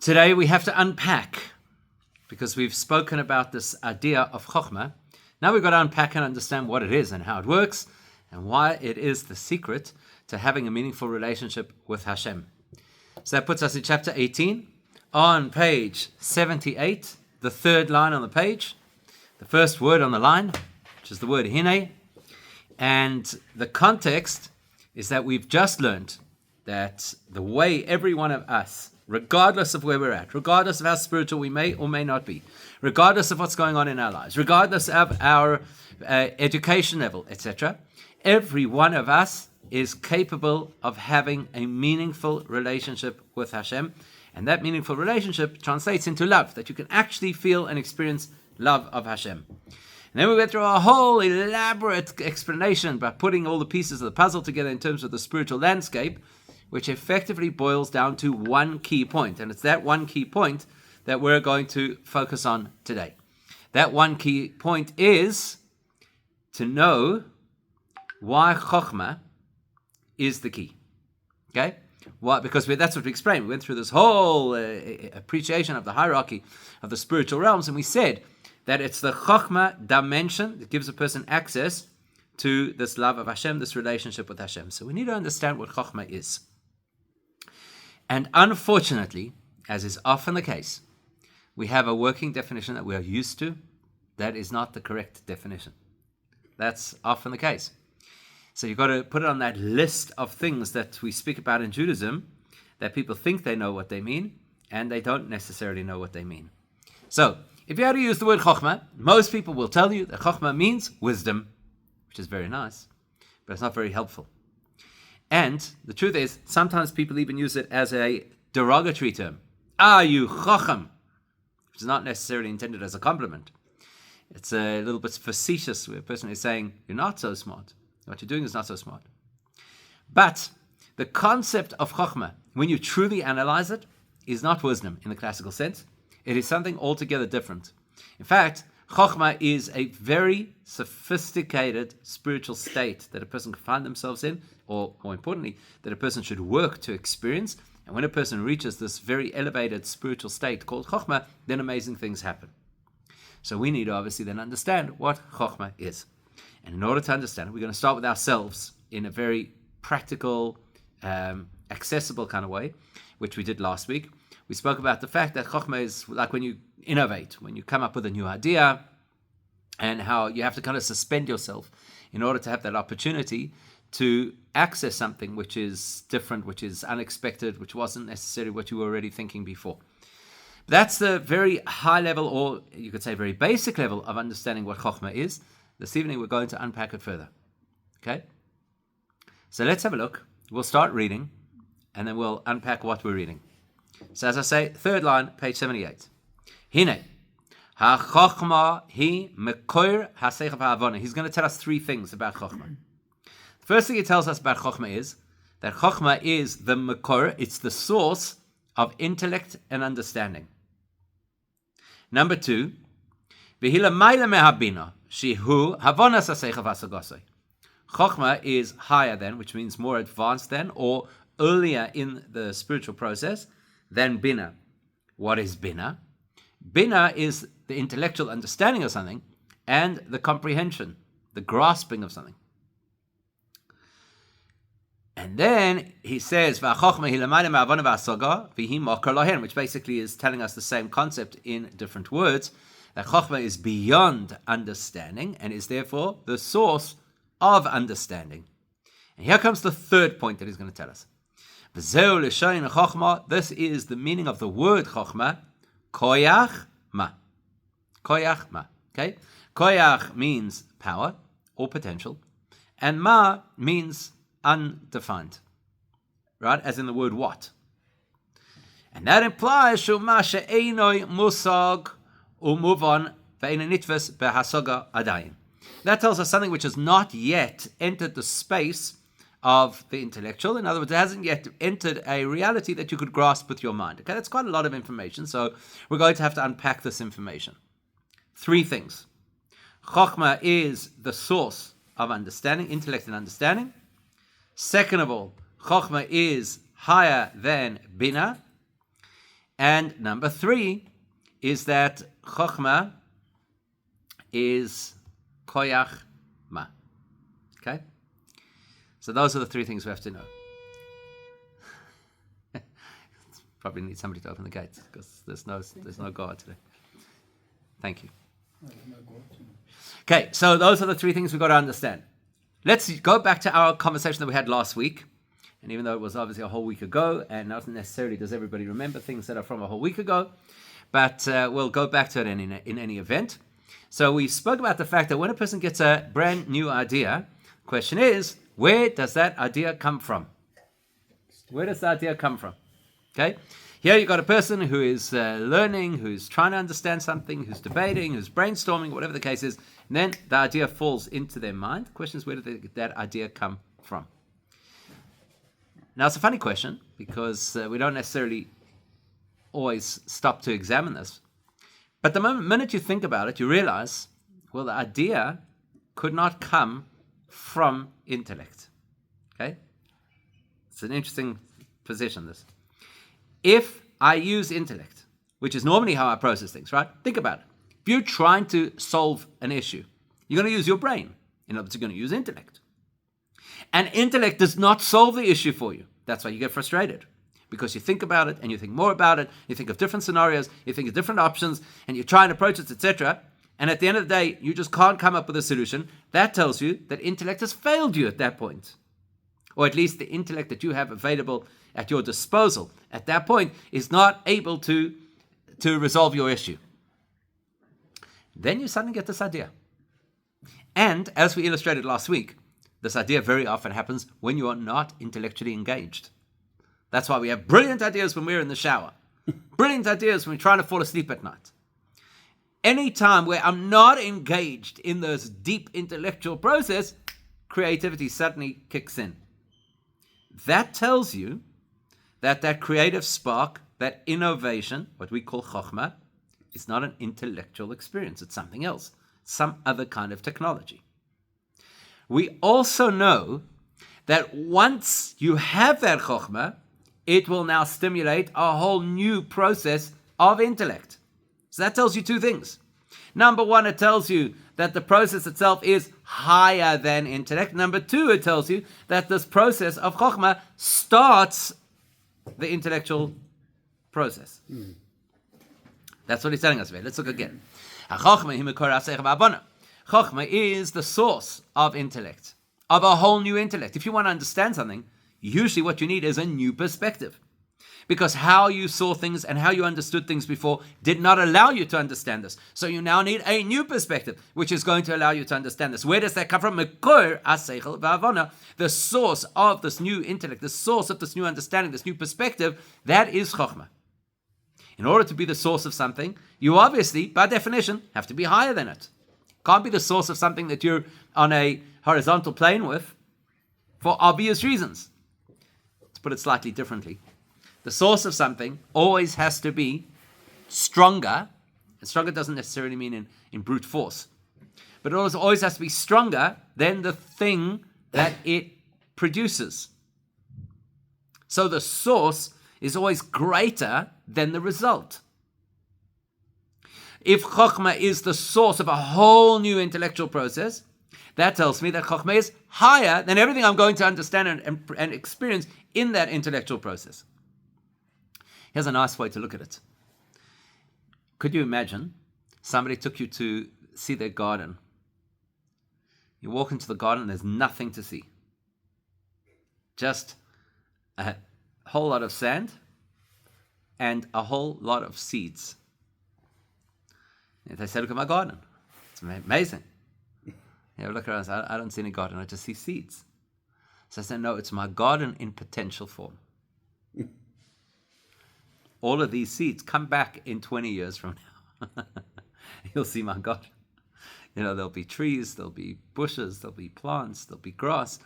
Today we have to unpack, because we've spoken about this idea of Chochma. Now we've got to unpack and understand what it is and how it works and why it is the secret to having a meaningful relationship with Hashem. So that puts us in chapter 18 on page 78, the third line on the page, the first word on the line, which is the word Hine. And the context is that we've just learned that the way every one of us, regardless of where we're at, regardless of how spiritual we may or may not be, regardless of what's going on in our lives, regardless of our education level, etc., every one of us is capable of having a meaningful relationship with Hashem. And that meaningful relationship translates into love, that you can actually feel and experience love of Hashem. And then we went through a whole elaborate explanation by putting all the pieces of the puzzle together in terms of the spiritual landscape, which effectively boils down to one key point. And it's that one key point that we're going to focus on today. That one key point is to know why Chochma is the key. Okay? Why? Because that's what we explained. We went through this whole appreciation of the hierarchy of the spiritual realms, and we said that it's the Chochma dimension that gives a person access to this love of Hashem, this relationship with Hashem. So we need to understand what Chochma is. And unfortunately, as is often the case, we have a working definition that we are used to. That is not the correct definition. That's often the case. So you've got to put it on that list of things that we speak about in Judaism, that people think they know what they mean, and they don't necessarily know what they mean. So, if you had to use the word Chochma, most people will tell you that Chochma means wisdom, which is very nice, but it's not very helpful. And the truth is, sometimes people even use it as a derogatory term. Ah, you Chochem, which is not necessarily intended as a compliment. It's a little bit facetious, where a person is saying, you're not so smart. What you're doing is not so smart. But the concept of Chochma, when you truly analyze it, is not wisdom in the classical sense. It is something altogether different. In fact, Chochma is a very sophisticated spiritual state that a person can find themselves in, or more importantly, that a person should work to experience. And when a person reaches this very elevated spiritual state called Chochma, then amazing things happen. So we need to obviously then understand what Chochma is. And in order to understand it, we're going to start with ourselves in a very practical, accessible kind of way, which we did last week. We spoke about the fact that Chochma is like when you innovate, when you come up with a new idea, and how you have to kind of suspend yourself in order to have that opportunity to access something which is different, which is unexpected, which wasn't necessarily what you were already thinking before. That's the very high level, or you could say very basic level of understanding what Chochma is. This evening we're going to unpack it further. Okay? So let's have a look. We'll start reading, and then we'll unpack what we're reading. So as I say, third line, page 78. Hine, ha-chochma hi mekoir ha-seichav ha-avona. He's going to tell us three things about Chochma. The first thing he tells us about Chochma is that Chochma is the mekoir, it's the source of intellect and understanding. Number two, v'hila maila mehabina, shihu havonas ha-seichav ha-sagosai. Chochma is higher than, which means more advanced than, or earlier in the spiritual process than Bina. What is Bina? Bina is the intellectual understanding of something and the comprehension, the grasping of something. And then he says, which basically is telling us the same concept in different words, that Chochma is beyond understanding and is therefore the source of understanding. And here comes the third point that he's going to tell us. This is the meaning of the word Chochma, koyach ma. Koyach ma. Okay? Koyach means power or potential, and ma means undefined. Right? As in the word what. And that implies shuma she'enoi musag umuvan ve'ena nitves behasoga adayin. That tells us something which has not yet entered the space of the intellectual. In other words, it hasn't yet entered a reality that you could grasp with your mind. Okay, that's quite a lot of information, so we're going to have to unpack this information. Three things. Chochma is the source of understanding, intellect and understanding. Second of all, Chochma is higher than Bina. And number 3 is that Chochma is koyach ma. Okay? So those are the 3 things we have to know. Probably need somebody to open the gates because there's no guard today. Thank you. Okay, so those are the 3 things we've got to understand. Let's go back to our conversation that we had last week. And even though it was obviously a whole week ago, and not necessarily does everybody remember things that are from a whole week ago, but we'll go back to it in any event. So we spoke about the fact that when a person gets a brand new idea, the question is, where does that idea come from? Where does the idea come from? Okay? Here you've got a person who is learning, who's trying to understand something, who's debating, who's brainstorming, whatever the case is, and then the idea falls into their mind. The question is, where did that idea come from? Now, it's a funny question because we don't necessarily always stop to examine this. But the minute you think about it, you realize, well, the idea could not come from intellect. Okay? It's an interesting position, this. If I use intellect, which is normally how I process things, right? Think about it. If you're trying to solve an issue, you're going to use your brain. In other words, you're going to use intellect. And intellect does not solve the issue for you. That's why you get frustrated. Because you think about it and you think more about it, you think of different scenarios, you think of different options, and you try and approach it, etc. And at the end of the day, you just can't come up with a solution. That tells you that intellect has failed you at that point. Or at least the intellect that you have available at your disposal at that point is not able to resolve your issue. Then you suddenly get this idea. And as we illustrated last week, this idea very often happens when you are not intellectually engaged. That's why we have brilliant ideas when we're in the shower. Brilliant ideas when we're trying to fall asleep at night. Any time where I'm not engaged in this deep intellectual process, creativity suddenly kicks in. That tells you that creative spark, that innovation, what we call Chochma, is not an intellectual experience. It's something else, some other kind of technology. We also know that once you have that Chochma, it will now stimulate a whole new process of intellect. So that tells you 2 things. Number 1, it tells you that the process itself is higher than intellect. Number 2, it tells you that this process of Chochma starts the intellectual process. That's what he's telling us. Let's look again. Chochma is the source of intellect, of a whole new intellect. If you want to understand something, usually what you need is a new perspective. Because how you saw things and how you understood things before did not allow you to understand this. So you now need a new perspective, which is going to allow you to understand this. Where does that come from? The source of this new intellect, the source of this new understanding, this new perspective, that is Chochma. In order to be the source of something, you obviously, by definition, have to be higher than it. Can't be the source of something that you're on a horizontal plane with for obvious reasons. To put it slightly differently, the source of something always has to be stronger. And stronger doesn't necessarily mean in brute force. But it always has to be stronger than the thing that it produces. So the source is always greater than the result. If Chochma is the source of a whole new intellectual process, that tells me that Chochma is higher than everything I'm going to understand and experience in that intellectual process. Here's a nice way to look at it. Could you imagine somebody took you to see their garden? You walk into the garden and there's nothing to see. Just a whole lot of sand and a whole lot of seeds. They say, look at my garden. It's amazing. You look around and say, I don't see any garden, I just see seeds. So I said, no, it's my garden in potential form. All of these seeds come back in 20 years from now. You'll see my garden. There'll be trees, there'll be bushes, there'll be plants, there'll be grass.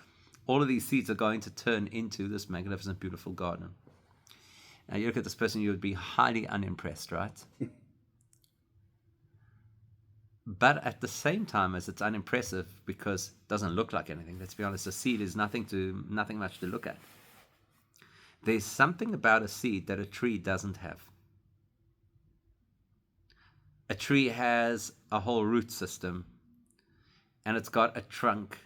All of these seeds are going to turn into this magnificent, beautiful garden. Now you look at this person, you would be highly unimpressed, right? But at the same time, as it's unimpressive because it doesn't look like anything. Let's be honest, a seed is nothing much to look at. There's something about a seed that a tree doesn't have. a tree has a whole root system, and it's got a trunk,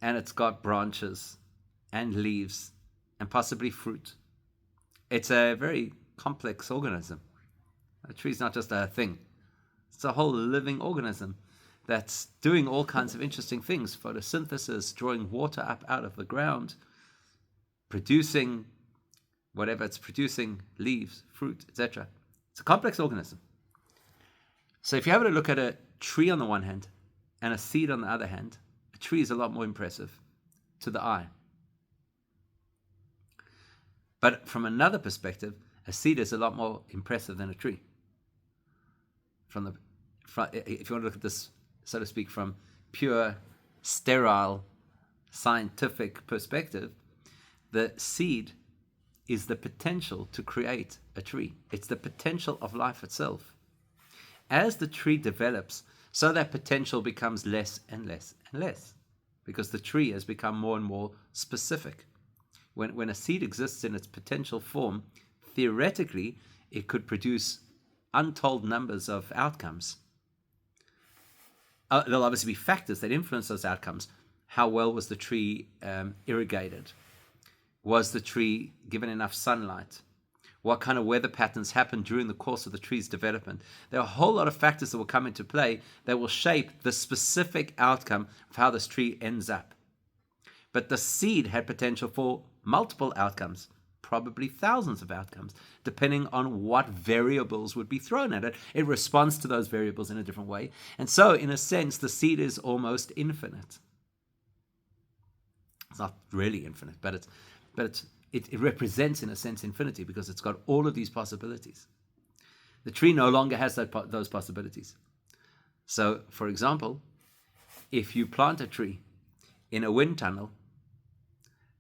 and it's got branches and leaves and possibly fruit. It's a very complex organism. A tree is not just a thing. It's a whole living organism that's doing all kinds of interesting things. Photosynthesis, drawing water up out of the ground, producing whatever it's producing, leaves, fruit, etc. It's a complex organism. So if you have a look at a tree on the one hand and a seed on the other hand, a tree is a lot more impressive to the eye. But from another perspective, a seed is a lot more impressive than a tree. If you want to look at this, so to speak, from pure, sterile, scientific perspective, the seed is the potential to create a tree. It's the potential of life itself. As the tree develops, so that potential becomes less and less and less, because the tree has become more and more specific. When a seed exists in its potential form, theoretically, it could produce untold numbers of outcomes. There'll obviously be factors that influence those outcomes. How well was the tree irrigated? Was the tree given enough sunlight? What kind of weather patterns happened during the course of the tree's development? There are a whole lot of factors that will come into play that will shape the specific outcome of how this tree ends up. But the seed had potential for multiple outcomes, probably thousands of outcomes, depending on what variables would be thrown at it. It responds to those variables in a different way. And so, in a sense, the seed is almost infinite. It's not really infinite, but it represents, in a sense, infinity, because it's got all of these possibilities. The tree no longer has those possibilities. So, for example, if you plant a tree in a wind tunnel,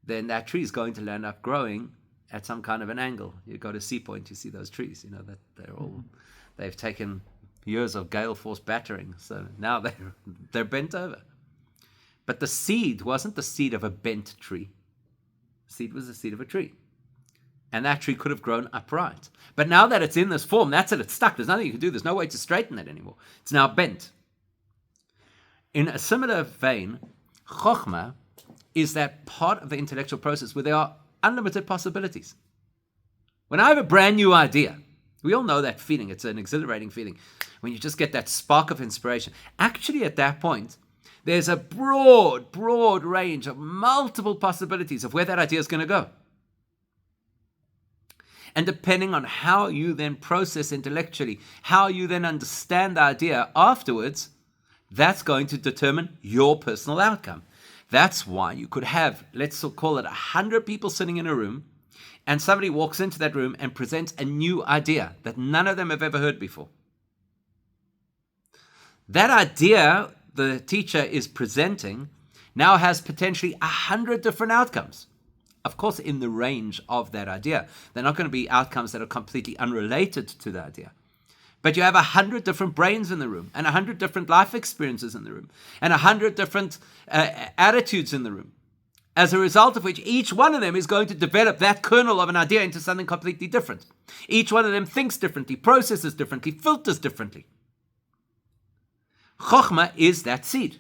then that tree is going to end up growing at some kind of an angle. You go to Sea Point, you see those trees, that they've taken years of gale force battering, so now they're bent over. But the seed wasn't the seed of a bent tree. The seed was the seed of a tree. And that tree could have grown upright. But now that it's in this form, that's it, it's stuck. There's nothing you can do. There's no way to straighten it anymore. It's now bent. In a similar vein, Chochma is that part of the intellectual process where there are unlimited possibilities. When I have a brand new idea, we all know that feeling. It's an exhilarating feeling when you just get that spark of inspiration. Actually, at that point, there's a broad range of multiple possibilities of where that idea is going to go. And depending on how you then process intellectually, how you then understand the idea afterwards, that's going to determine your personal outcome. That's why you could have, let's call it 100 people sitting in a room, and somebody walks into that room and presents a new idea that none of them have ever heard before. That idea the teacher is presenting now has potentially 100 different outcomes. Of course, in the range of that idea. They're not going to be outcomes that are completely unrelated to the idea. But you have 100 different brains in the room, and 100 different life experiences in the room, and 100 different attitudes in the room, as a result of which each one of them is going to develop that kernel of an idea into something completely different. Each one of them thinks differently, processes differently, filters differently. Chochma is that seed.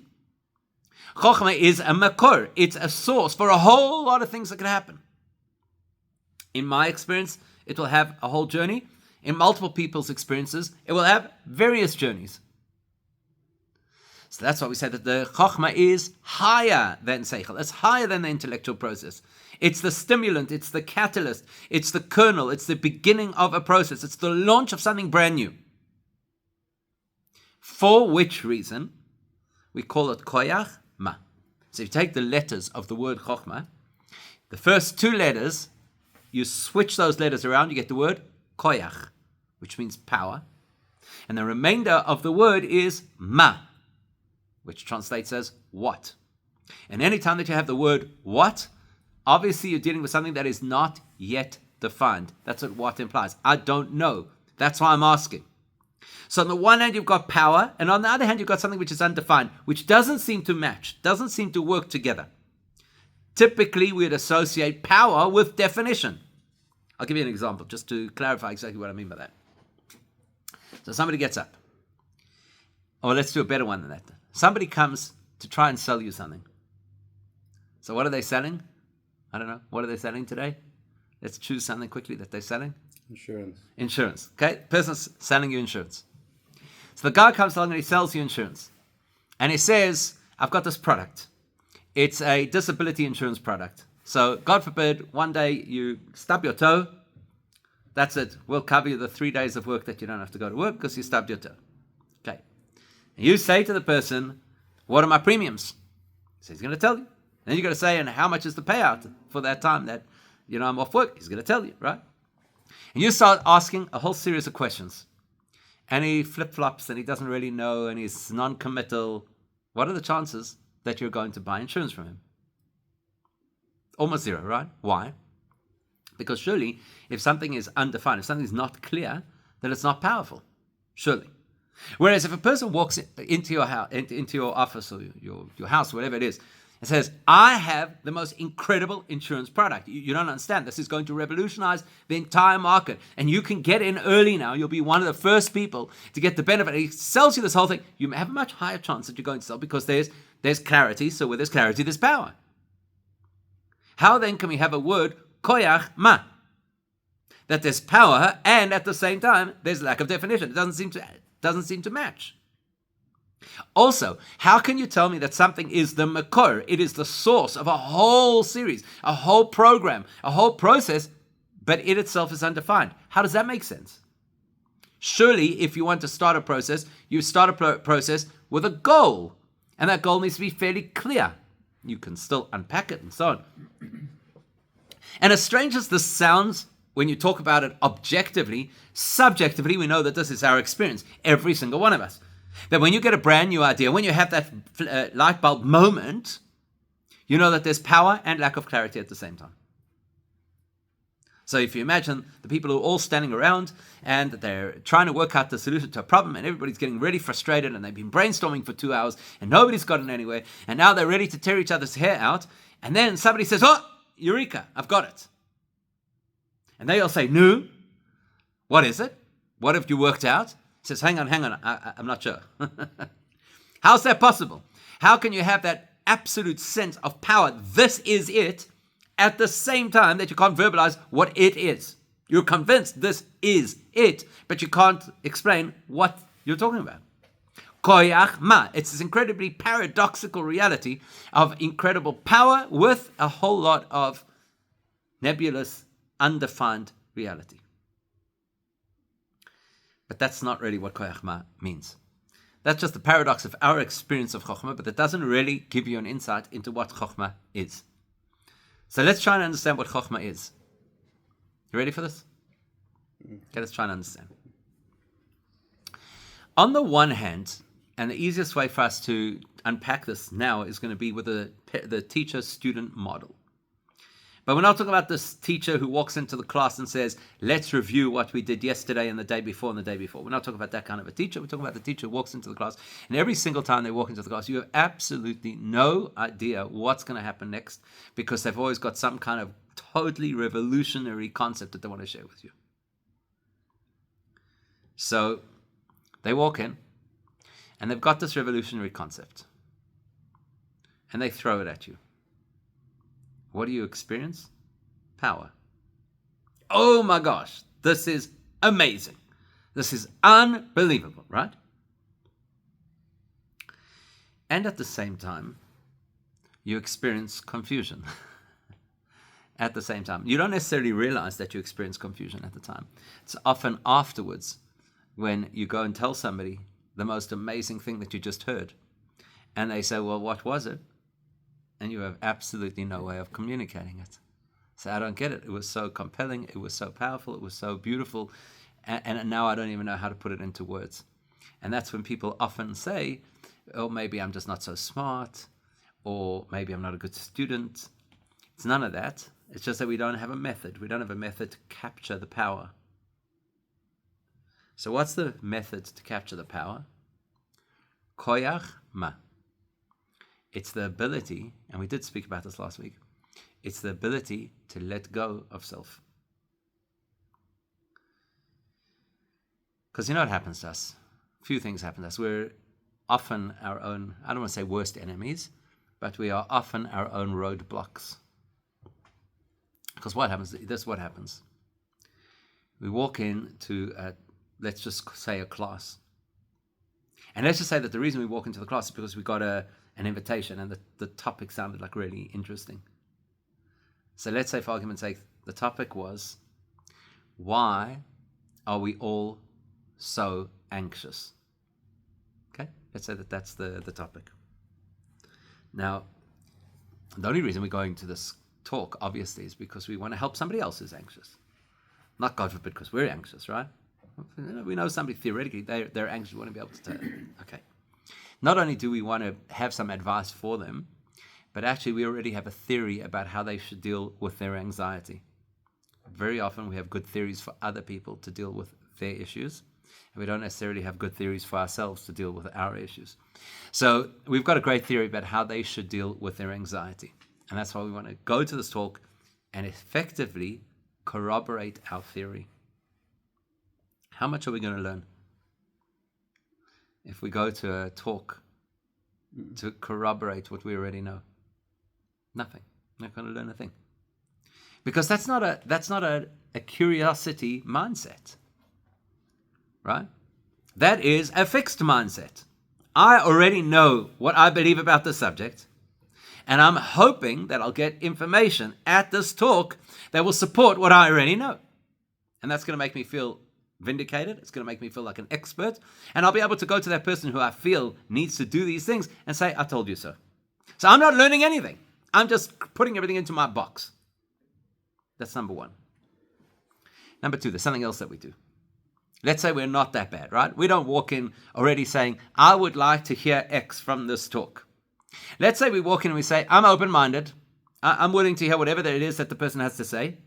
Chochma is a makor. It's a source for a whole lot of things that can happen. In my experience, it will have a whole journey. In multiple people's experiences, it will have various journeys. So that's why we say that the Chochma is higher than Seichel. It's higher than the intellectual process. It's the stimulant, it's the catalyst, it's the kernel, it's the beginning of a process. It's the launch of something brand new. For which reason, we call it Koyach Ma. So if you take the letters of the word Chochma, the first two letters, you switch those letters around, you get the word Koyach, which means power. And the remainder of the word is Ma, which translates as what. And any time that you have the word what, obviously you're dealing with something that is not yet defined. That's what implies. I don't know. That's why I'm asking. So on the one hand, you've got power, and on the other hand, you've got something which is undefined, which doesn't seem to match, doesn't seem to work together. Typically, we'd associate power with definition. I'll give you an example, just to clarify exactly what I mean by that. So somebody gets up. Or let's do a better one than that. Somebody comes to try and sell you something. So what are they selling? I don't know. What are they selling today? Let's choose something quickly that they're selling. Insurance. Okay? Person's selling you insurance. So the guy comes along and he sells you insurance. And he says, I've got this product. It's a disability insurance product. So God forbid, one day you stub your toe. That's it. We'll cover you the 3 days of work that you don't have to go to work because you stubbed your toe. Okay. And you say to the person, what are my premiums? So he's going to tell you. Then you're going to say, and how much is the payout for that time that, I'm off work? He's going to tell you, right? And you start asking a whole series of questions. And he flip-flops and he doesn't really know and he's non-committal. What are the chances that you're going to buy insurance from him? Almost zero, right? Why? Because surely, if something is undefined, if something is not clear, then it's not powerful. Surely. Whereas if a person walks into your house, into your office or your house, whatever it is, and says, I have the most incredible insurance product. You don't understand. This is going to revolutionize the entire market. And you can get in early now. You'll be one of the first people to get the benefit. He sells you this whole thing. You have a much higher chance that you're going to sell because there's clarity. So where there's clarity, there's power. How then can we have a word, koyach ma? That there's power and at the same time, there's lack of definition. It doesn't seem to match. Also, how can you tell me that something is the makor? It is the source of a whole series, a whole program, a whole process, but it itself is undefined. How does that make sense? Surely, if you want to start a process, you start a process with a goal, and that goal needs to be fairly clear. You can still unpack it and so on. And as strange as this sounds, when you talk about it objectively, subjectively, we know that this is our experience, every single one of us. That when you get a brand new idea, when you have that light bulb moment, you know that there's power and lack of clarity at the same time. So if you imagine the people who are all standing around and they're trying to work out the solution to a problem and everybody's getting really frustrated and they've been brainstorming for 2 hours and nobody's gotten anywhere and now they're ready to tear each other's hair out and then somebody says, oh, Eureka, I've got it. And they all say, no, what is it? What have you worked out? He says, hang on, I'm not sure. How's that possible? How can you have that absolute sense of power? This is it, at the same time that you can't verbalize what it is. You're convinced this is it, but you can't explain what you're talking about. Koyach ma. It's this incredibly paradoxical reality of incredible power with a whole lot of nebulous, undefined reality. But that's not really what Chochma means. That's just the paradox of our experience of Chochma, but that doesn't really give you an insight into what Chochma is. So let's try and understand what Chochma is. You ready for this? Okay, let's try and understand. On the one hand, and the easiest way for us to unpack this now is going to be with the teacher-student model. But we're not talking about this teacher who walks into the class and says, let's review what we did yesterday and the day before and the day before. We're not talking about that kind of a teacher. We're talking about the teacher who walks into the class. And every single time they walk into the class, you have absolutely no idea what's going to happen next because they've always got some kind of totally revolutionary concept that they want to share with you. So they walk in and they've got this revolutionary concept and they throw it at you. What do you experience? Power. Oh my gosh, this is amazing. This is unbelievable, right? And at the same time, you experience confusion. At the same time. You don't necessarily realize that you experience confusion at the time. It's often afterwards when you go and tell somebody the most amazing thing that you just heard. And they say, well, what was it? And you have absolutely no way of communicating it. So I don't get it. It was so compelling. It was so powerful. It was so beautiful. And now I don't even know how to put it into words. And that's when people often say, oh, maybe I'm just not so smart, or maybe I'm not a good student. It's none of that. It's just that we don't have a method. We don't have a method to capture the power. So what's the method to capture the power? Koyach ma. It's the ability, and we did speak about this last week, it's the ability to let go of self. Because you know what happens to us? A few things happen to us. We're often our own, I don't want to say worst enemies, but we are often our own roadblocks. Because what happens, this is what happens. We walk into, let's just say a class. And let's just say that the reason we walk into the class is because we got an invitation and the topic sounded like really interesting. So let's say, for argument's sake, the topic was, why are we all so anxious? Okay, let's say that that's the topic. Now, the only reason we're going to this talk, obviously, is because we want to help somebody else who's anxious. Not, God forbid, because we're anxious, right? We know somebody theoretically, they're anxious, we want to be able to tell them. Okay. Not only do we want to have some advice for them, but actually we already have a theory about how they should deal with their anxiety. Very often we have good theories for other people to deal with their issues, and we don't necessarily have good theories for ourselves to deal with our issues. So we've got a great theory about how they should deal with their anxiety. And that's why we want to go to this talk and effectively corroborate our theory. How much are we going to learn if we go to a talk to corroborate what we already know? Nothing. We're not going to learn a thing. Because that's not a curiosity mindset. Right? That is a fixed mindset. I already know what I believe about the subject, and I'm hoping that I'll get information at this talk that will support what I already know. And that's going to make me feel vindicated. It's going to make me feel like an expert. And I'll be able to go to that person who I feel needs to do these things and say, I told you so. So I'm not learning anything. I'm just putting everything into my box. That's number one. Number two, there's something else that we do. Let's say we're not that bad, right? We don't walk in already saying, I would like to hear X from this talk. Let's say we walk in and we say, I'm open-minded. I'm willing to hear whatever it is that the person has to say.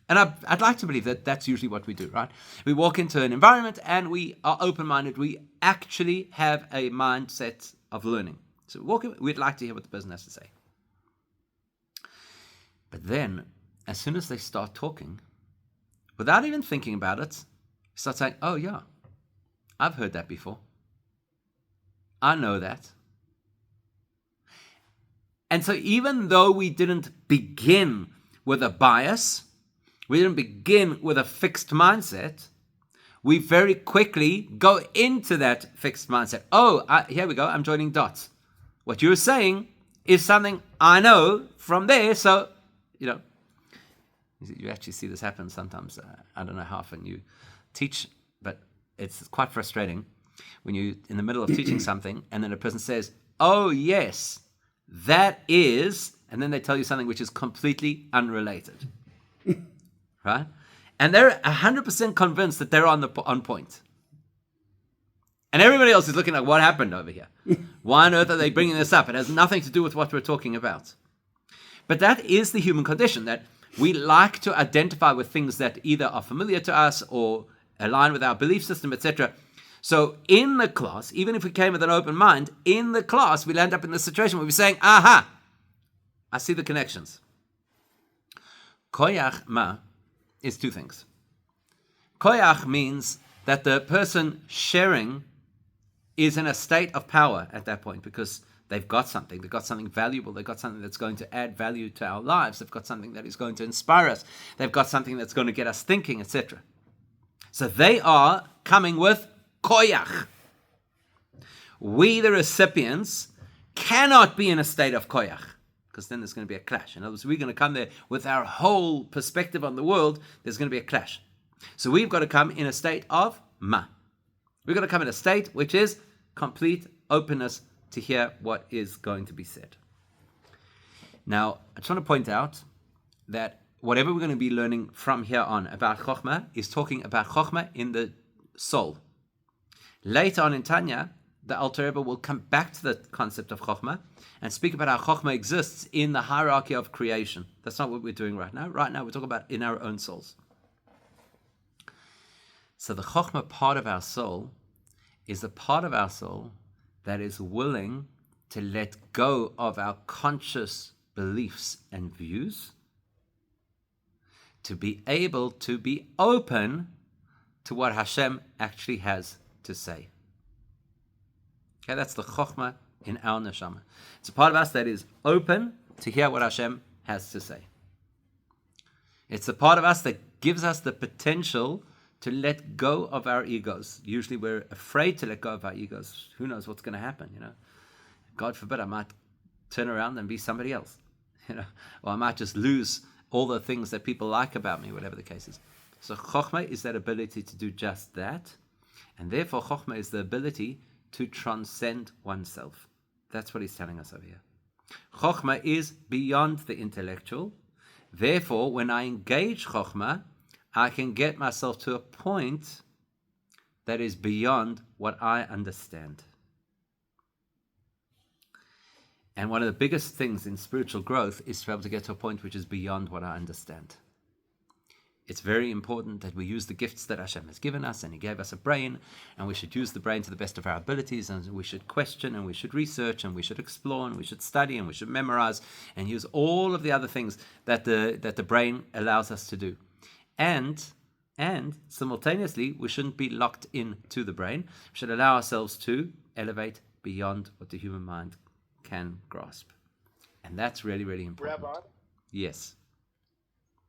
And I'd like to believe that that's usually what we do, right? We walk into an environment and we are open-minded. We actually have a mindset of learning. So we walk in, we'd like to hear what the person has to say. But then, as soon as they start talking, without even thinking about it, start saying, oh yeah, I've heard that before. I know that. And so even though we didn't begin with a bias, we didn't begin with a fixed mindset, we very quickly go into that fixed mindset. Oh, here we go, I'm joining dots. What you're saying is something I know from there, so, you actually see this happen sometimes. I don't know how often you teach, but it's quite frustrating when you're in the middle of teaching something and then a person says, oh yes, that is, and then they tell you something which is completely unrelated. Right? And they're 100% convinced that they're on point. And everybody else is looking at what happened over here. Why on earth are they bringing this up? It has nothing to do with what we're talking about. But that is the human condition, that we like to identify with things that either are familiar to us or align with our belief system, etc. So in the class, even if we came with an open mind, in the class, we'll end up in this situation where we're saying, aha, I see the connections. Koyach ma is two things. Koyach means that the person sharing is in a state of power at that point because they've got something valuable, they've got something that's going to add value to our lives, they've got something that is going to inspire us, they've got something that's going to get us thinking, etc. So they are coming with koyach. We, the recipients, cannot be in a state of koyach, because then there's going to be a clash. In other words, we're going to come there with our whole perspective on the world, there's going to be a clash. So we've got to come in a state of ma. We've got to come in a state which is complete openness to hear what is going to be said. Now, I just want to point out that whatever we're going to be learning from here on about Chochma is talking about Chochma in the soul. Later on in Tanya, the Alter Rebbe will come back to the concept of Chochma and speak about how Chochma exists in the hierarchy of creation. That's not what we're doing right now. Right now, we're talking about in our own souls. So the Chochma part of our soul is the part of our soul that is willing to let go of our conscious beliefs and views, to be able to be open to what Hashem actually has to say. Okay, that's the Chochma in our neshama. It's a part of us that is open to hear what Hashem has to say. It's a part of us that gives us the potential to let go of our egos. Usually we're afraid to let go of our egos. Who knows what's going to happen, God forbid I might turn around and be somebody else, or I might just lose all the things that people like about me, whatever the case is. So Chochma is that ability to do just that. And therefore Chochma is the ability to transcend oneself. That's what he's telling us over here. Chochma is beyond the intellectual. Therefore, when I engage Chochma, I can get myself to a point that is beyond what I understand. And one of the biggest things in spiritual growth is to be able to get to a point which is beyond what I understand. It's very important that we use the gifts that Hashem has given us, and He gave us a brain, and we should use the brain to the best of our abilities, and we should question, and we should research, and we should explore, and we should study, and we should memorize, and use all of the other things that the brain allows us to do. And simultaneously, we shouldn't be locked into the brain. We should allow ourselves to elevate beyond what the human mind can grasp. And that's really, really important. Rabbi? Yes.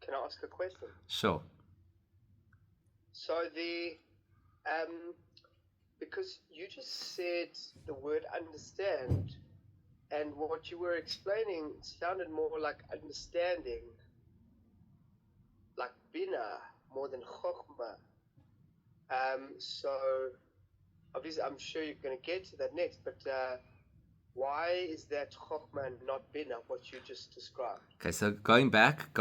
Can I ask a question? Sure. So because you just said the word understand, and what you were explaining sounded more like understanding, like bina, more than chokhmah. So obviously I'm sure you're going to get to that next, but why is that chokhmah and not bina, what you just described? Okay, so going back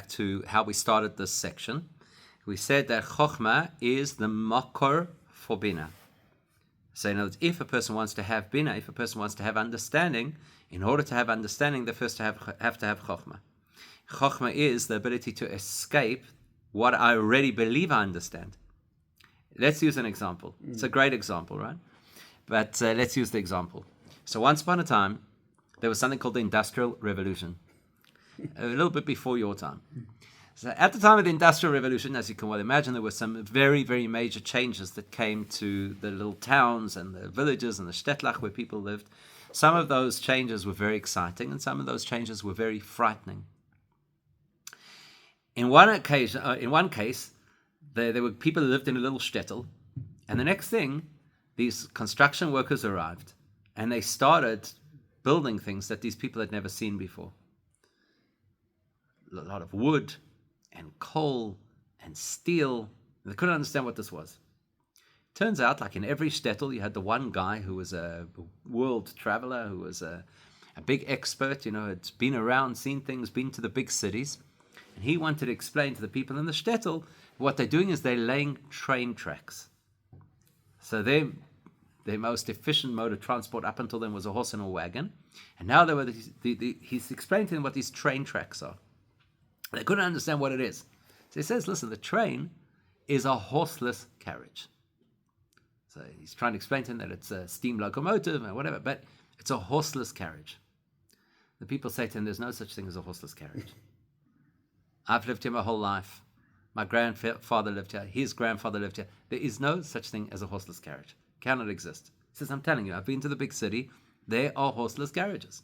to how we started this section, we said that chokhmah is the makor for bina. So in other words, if a person wants to have bina, if a person wants to have understanding, in order to have understanding, they first have to have chokhmah. Chokhmah is the ability to escape what I already believe I understand. Let's use an example. It's a great example, right? But let's use the example. So once upon a time, there was something called the Industrial Revolution, a little bit before your time. So at the time of the Industrial Revolution, as you can well imagine, there were some very, very major changes that came to the little towns and the villages and the shtetl where people lived. Some of those changes were very exciting, and some of those changes were very frightening. In one case, there were people who lived in a little shtetl, and the next thing, these construction workers arrived. And they started building things that these people had never seen before. A lot of wood and coal and steel. And they couldn't understand what this was. Turns out, like in every shtetl, you had the one guy who was a world traveler, who was a big expert, had been around, seen things, been to the big cities. And he wanted to explain to the people in the shtetl, what they're doing is they're laying train tracks. So their most efficient mode of transport up until then was a horse and a wagon. And now he's explained to them what these train tracks are. They couldn't understand what it is. So he says, listen, the train is a horseless carriage. So he's trying to explain to them that it's a steam locomotive or whatever, but it's a horseless carriage. The people say to him, there's no such thing as a horseless carriage. I've lived here my whole life. My grandfather lived here. His grandfather lived here. There is no such thing as a horseless carriage. Cannot exist. He says, I'm telling you, I've been to the big city. There are horseless carriages.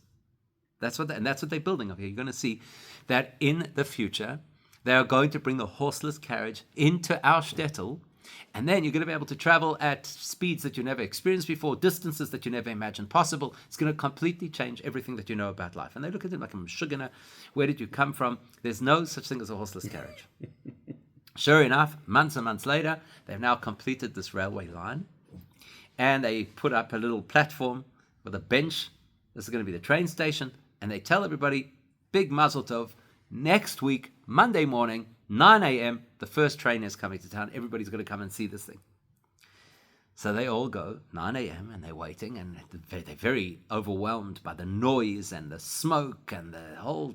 That's what they're building up here. You're going to see that in the future, they are going to bring the horseless carriage into our shtetl, and then you're going to be able to travel at speeds that you never experienced before, distances that you never imagined possible. It's going to completely change everything that you know about life. And they look at him like, I'm Shugana. Where did you come from? There's no such thing as a horseless carriage. Sure enough, months and months later, they've now completed this railway line. And they put up a little platform with a bench. This is going to be the train station. And they tell everybody, big mazel tov, next week, Monday morning, 9 a.m., the first train is coming to town. Everybody's going to come and see this thing. So they all go, 9 a.m., and they're waiting. And they're very overwhelmed by the noise and the smoke and the whole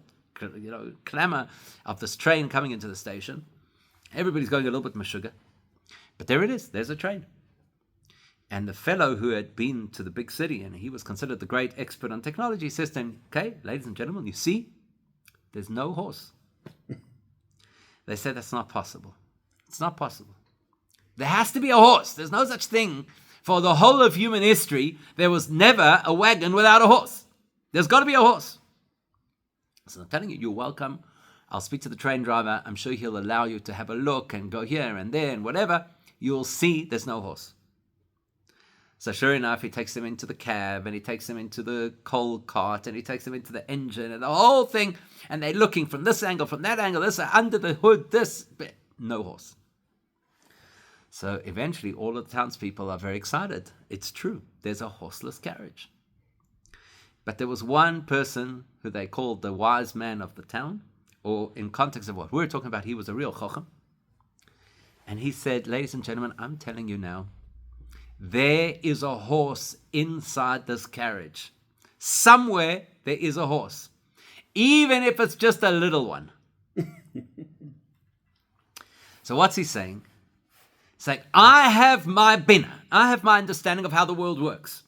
clamor of this train coming into the station. Everybody's going a little bit meshuggah. But there it is. There's a train. And the fellow who had been to the big city, and he was considered the great expert on technology, says to him, okay, ladies and gentlemen, you see, there's no horse. They said that's not possible. It's not possible. There has to be a horse. There's no such thing. For the whole of human history, there was never a wagon without a horse. There's got to be a horse. So I'm telling you, you're welcome. I'll speak to the train driver. I'm sure he'll allow you to have a look and go here and there and whatever. You'll see there's no horse. So sure enough, he takes them into the cab and he takes them into the coal cart and he takes them into the engine and the whole thing. And they're looking from this angle, from that angle, this, under the hood, this, no horse. So eventually all of the townspeople are very excited. It's true. There's a horseless carriage. But there was one person who they called the wise man of the town, or in context of what we're talking about, he was a real Chochma. And he said, ladies and gentlemen, I'm telling you now, there is a horse inside this carriage. Somewhere there is a horse. Even if it's just a little one. So what's he saying? He's saying, I have my bina. I have my understanding of how the world works.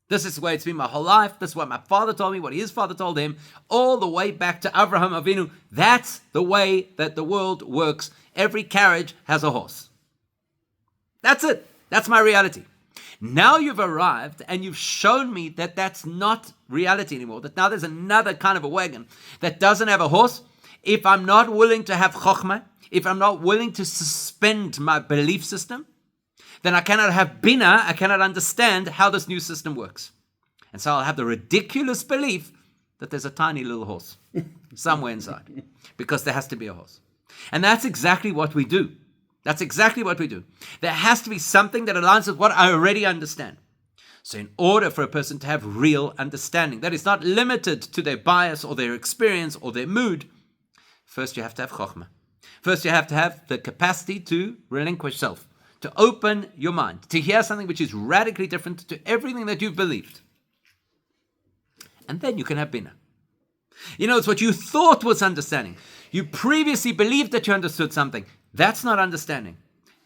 This is the way it's been my whole life. This is what my father told me, what his father told him, all the way back to Avraham Avinu. That's the way that the world works. Every carriage has a horse. That's it. That's my reality. Now you've arrived and you've shown me that that's not reality anymore, that now there's another kind of a wagon that doesn't have a horse. If I'm not willing to have chokhmah, if I'm not willing to suspend my belief system, then I cannot have bina, I cannot understand how this new system works. And so I'll have the ridiculous belief that there's a tiny little horse somewhere inside, because there has to be a horse. And that's exactly what we do. That's exactly what we do. There has to be something that aligns with what I already understand. So in order for a person to have real understanding, that is not limited to their bias or their experience or their mood, first you have to have chokhmah. First you have to have the capacity to relinquish self, to open your mind, to hear something which is radically different to everything that you've believed. And then you can have bina. You know, it's what you thought was understanding. You previously believed that you understood something. That's not understanding.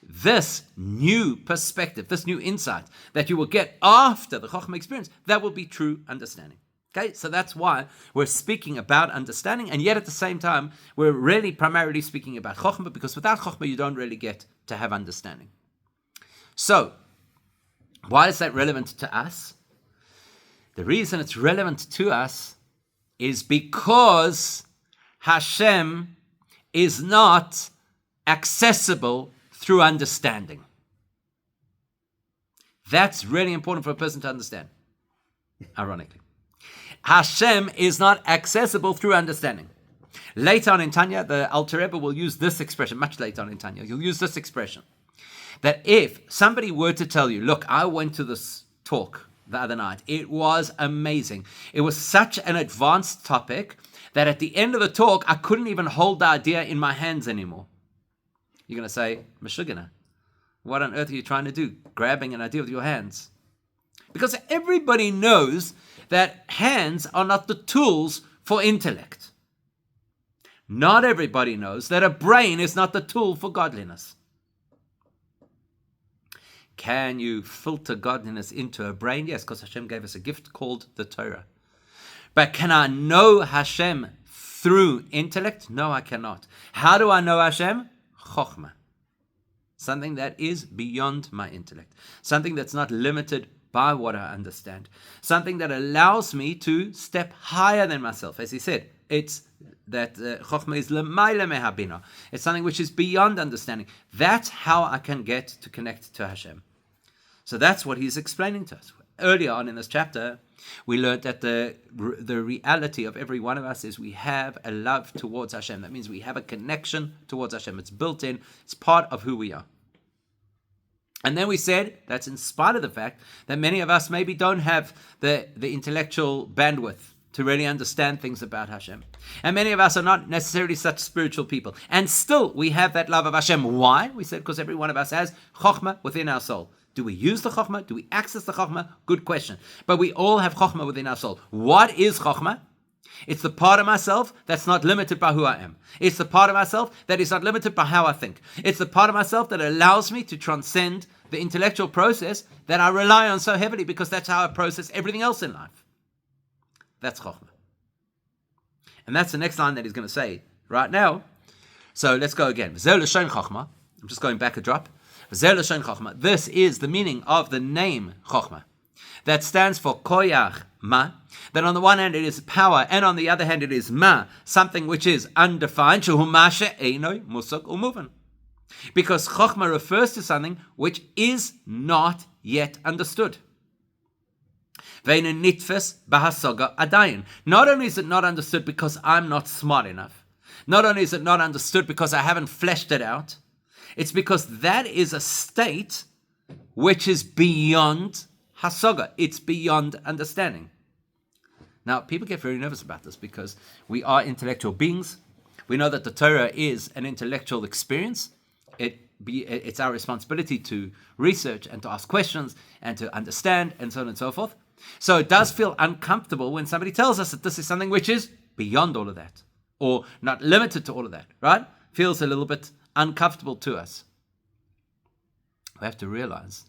This new perspective, this new insight that you will get after the Chochma experience, that will be true understanding. Okay, so that's why we're speaking about understanding, and yet at the same time, we're really primarily speaking about Chochma, because without Chochma, you don't really get to have understanding. So, why is that relevant to us? The reason it's relevant to us is because Hashem is not accessible through understanding. That's really important for a person to understand, ironically. Hashem is not accessible through understanding. Later on in Tanya, the Alter Rebbe will use this expression, much later on in Tanya, he'll use this expression, that if somebody were to tell you, look, I went to this talk the other night, it was amazing. It was such an advanced topic that at the end of the talk, I couldn't even hold the idea in my hands anymore. You're going to say, Meshugana, what on earth are you trying to do? Grabbing an idea with your hands. Because everybody knows that hands are not the tools for intellect. Not everybody knows that a brain is not the tool for godliness. Can you filter godliness into a brain? Yes, because Hashem gave us a gift called the Torah. But can I know Hashem through intellect? No, I cannot. How do I know Hashem? Chochma. Something that is beyond my intellect. Something that's not limited by what I understand. Something that allows me to step higher than myself. As he said, it's that Chochma is l'mayla mehabina. It's something which is beyond understanding. That's how I can get to connect to Hashem. So that's what he's explaining to us. Earlier on in this chapter, we learned that the reality of every one of us is we have a love towards Hashem. That means we have a connection towards Hashem. It's built in. It's part of who we are. And then we said that's in spite of the fact that many of us maybe don't have the intellectual bandwidth to really understand things about Hashem. And many of us are not necessarily such spiritual people. And still we have that love of Hashem. Why? We said because every one of us has Chochma within our soul. Do we use the Chochma? Do we access the Chochma? Good question. But we all have Chochma within our soul. What is Chochma? It's the part of myself that's not limited by who I am. It's the part of myself that is not limited by how I think. It's the part of myself that allows me to transcend the intellectual process that I rely on so heavily, because that's how I process everything else in life. That's Chochma. And that's the next line that he's going to say right now. So let's go again. I'm just going back a drop. This is the meaning of the name Chochma. That stands for koyach ma. That on the one hand it is power, and on the other hand it is ma, something which is undefined. Because Chochma refers to something which is not yet understood. Not only is it not understood because I'm not smart enough, not only is it not understood because I haven't fleshed it out, it's because that is a state which is beyond hasaga. It's beyond understanding. Now, people get very nervous about this because we are intellectual beings. We know that the Torah is an intellectual experience. It's our responsibility to research and to ask questions and to understand and so on and so forth. So it does feel uncomfortable when somebody tells us that this is something which is beyond all of that or not limited to all of that, right? Feels a little bit uncomfortable to us. We have to realize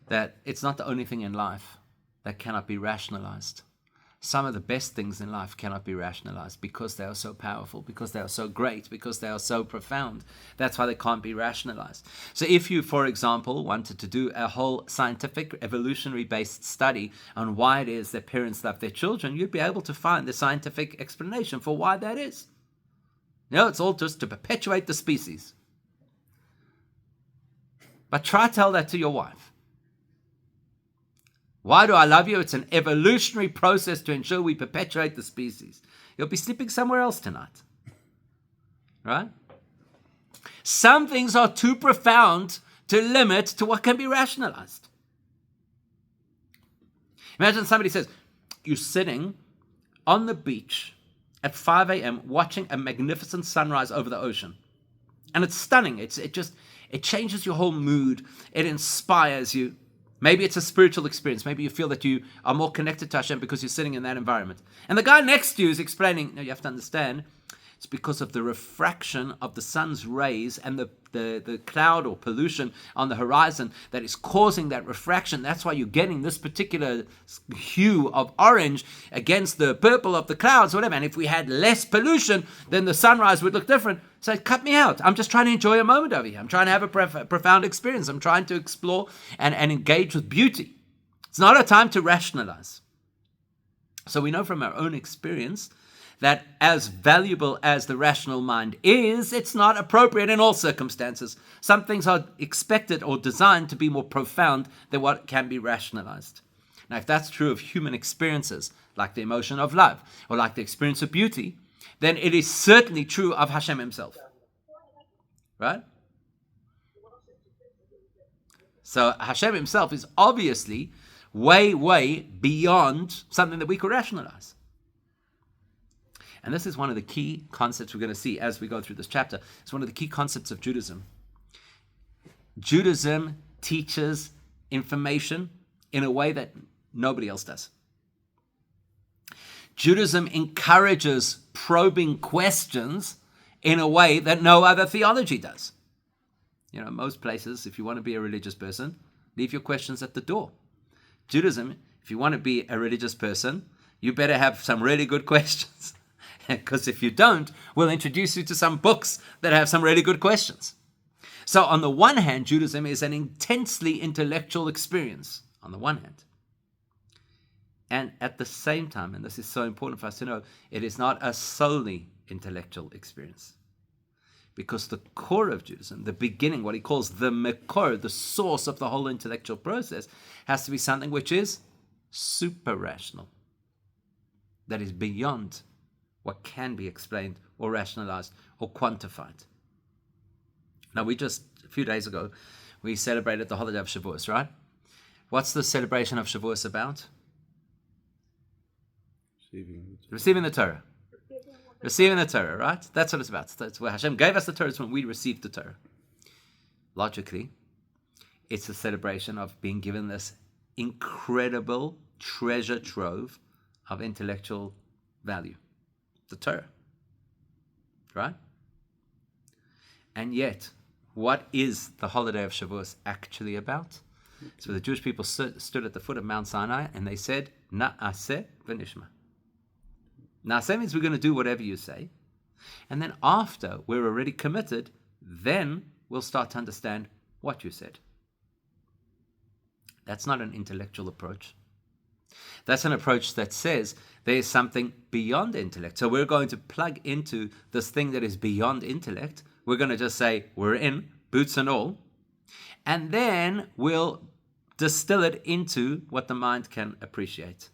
that it's not the only thing in life that cannot be rationalized. Some of the best things in life cannot be rationalized because they are so powerful, because they are so great, because they are so profound. That's why they can't be rationalized. So if you, for example, wanted to do a whole scientific, evolutionary-based study on why it is that parents love their children, you'd be able to find the scientific explanation for why that is. It's all just to perpetuate the species. But try to tell that to your wife. Why do I love you? It's an evolutionary process to ensure we perpetuate the species. You'll be sleeping somewhere else tonight. Right? Some things are too profound to limit to what can be rationalized. Imagine somebody says, you're sitting on the beach at 5 a.m. watching a magnificent sunrise over the ocean. And it's stunning. It changes your whole mood. It inspires you. Maybe it's a spiritual experience. Maybe you feel that you are more connected to Hashem because you're sitting in that environment. And the guy next to you is explaining, you have to understand, it's because of the refraction of the sun's rays and the cloud or pollution on the horizon that is causing that refraction. That's why you're getting this particular hue of orange against the purple of the clouds, whatever. And if we had less pollution, then the sunrise would look different. So cut me out. I'm just trying to enjoy a moment over here. I'm trying to have a profound experience. I'm trying to explore and engage with beauty. It's not a time to rationalize. So we know from our own experience that as valuable as the rational mind is, it's not appropriate in all circumstances. Some things are expected or designed to be more profound than what can be rationalized. Now, if that's true of human experiences, like the emotion of love, or like the experience of beauty, then it is certainly true of Hashem himself. Right? So Hashem himself is obviously way, way beyond something that we could rationalize. And this is one of the key concepts we're going to see as we go through this chapter. It's one of the key concepts of Judaism. Judaism teaches information in a way that nobody else does. Judaism encourages probing questions in a way that no other theology does. Most places, if you want to be a religious person, leave your questions at the door. Judaism, if you want to be a religious person, you better have some really good questions. Because if you don't, we'll introduce you to some books that have some really good questions. So on the one hand, Judaism is an intensely intellectual experience, on the one hand. And at the same time, and this is so important for us to know, it is not a solely intellectual experience. Because the core of Judaism, the beginning, what he calls the mekor, the source of the whole intellectual process, has to be something which is super rational. That is beyond what can be explained or rationalized or quantified. Now, a few days ago, we celebrated the holiday of Shavuos, right? What's the celebration of Shavuos about? Receiving the Torah. Receiving the Torah, right? That's what it's about. That's where Hashem gave us the Torah. It's when we received the Torah. Logically, it's a celebration of being given this incredible treasure trove of intellectual value. The Torah. Right? And yet, what is the holiday of Shavuos actually about? So the Jewish people stood at the foot of Mount Sinai and they said, Na'aseh v'nishma. Na'aseh means we're going to do whatever you say. And then after we're already committed, then we'll start to understand what you said. That's not an intellectual approach. That's an approach that says there is something beyond intellect. So we're going to plug into this thing that is beyond intellect. We're going to just say, we're in, boots and all. And then we'll distill it into what the mind can appreciate.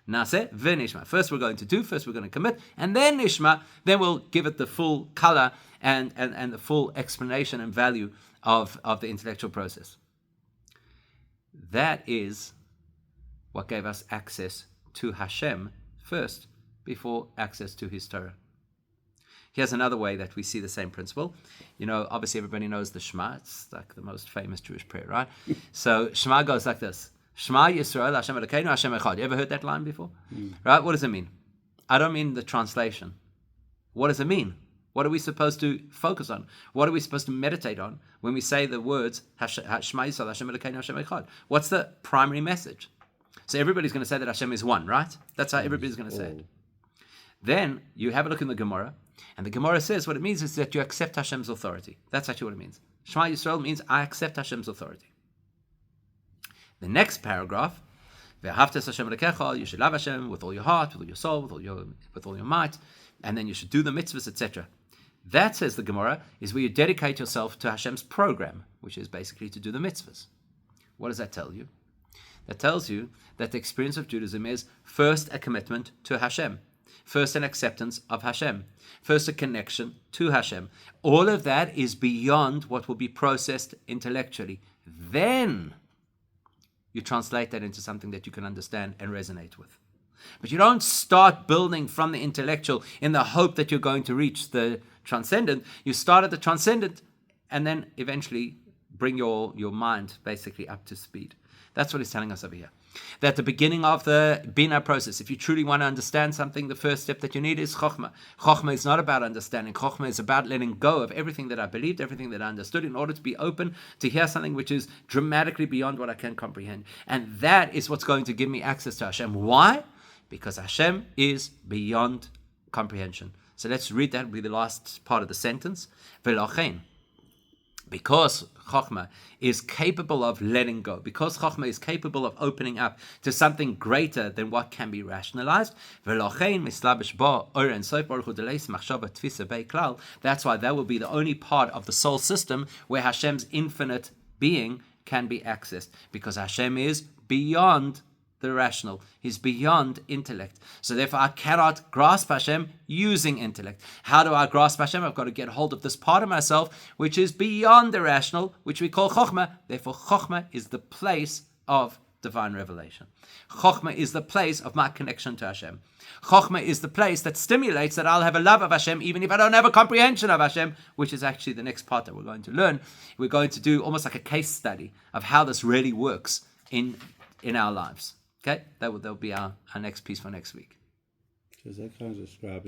Nase v'nishma. First we're going to do, first we're going to commit, and then nishma, then we'll give it the full color and the full explanation and value of the intellectual process. That is what gave us access to Hashem first, before access to His Torah. Here's another way that we see the same principle. You know, obviously everybody knows the Shema. It's like the most famous Jewish prayer, right? So Shema goes like this. Shema Yisrael, Hashem Elokeinu, Hashem Echad. You ever heard that line before? Right? What does it mean? I don't mean the translation. What does it mean? What are we supposed to focus on? What are we supposed to meditate on when we say the words Shema Yisrael, Hashem Elokeinu, Hashem Echad? What's the primary message? So everybody's going to say that Hashem is one, right? That's how everybody's going to say it. Then you have a look in the Gemara, and the Gemara says what it means is that you accept Hashem's authority. That's actually what it means. Shema Yisrael means I accept Hashem's authority. The next paragraph, Ve'ahavtas Hashem Elokecha, you should love Hashem with all your heart, with all your soul, with all your might, and then you should do the mitzvahs, etc. That, says the Gemara, is where you dedicate yourself to Hashem's program, which is basically to do the mitzvahs. What does that tell you? That tells you that the experience of Judaism is first a commitment to Hashem, first an acceptance of Hashem, first a connection to Hashem. All of that is beyond what will be processed intellectually. Then you translate that into something that you can understand and resonate with. But you don't start building from the intellectual in the hope that you're going to reach the transcendent. You start at the transcendent and then eventually bring your mind basically up to speed. That's what he's telling us over here. That at the beginning of the Bina process, if you truly want to understand something, the first step that you need is Chochma. Chochma is not about understanding. Chochma is about letting go of everything that I believed, everything that I understood, in order to be open to hear something which is dramatically beyond what I can comprehend. And that is what's going to give me access to Hashem. Why? Because Hashem is beyond comprehension. So let's read that. It'll be the last part of the sentence. Ve'lochein. Because Chochma is capable of letting go, because Chochma is capable of opening up to something greater than what can be rationalized, that's why that will be the only part of the soul system where Hashem's infinite being can be accessed, because Hashem is beyond the rational. He's beyond intellect. So therefore I cannot grasp Hashem using intellect. How do I grasp Hashem? I've got to get hold of this part of myself which is beyond the rational, which we call Chochma. Therefore Chochma is the place of divine revelation. Chochma is the place of my connection to Hashem. Chochma is the place that stimulates that I'll have a love of Hashem even if I don't have a comprehension of Hashem, which is actually the next part that we're going to learn. We're going to do almost like a case study of how this really works in our lives. Okay, that'll be our next piece for next week. Because that kind of describing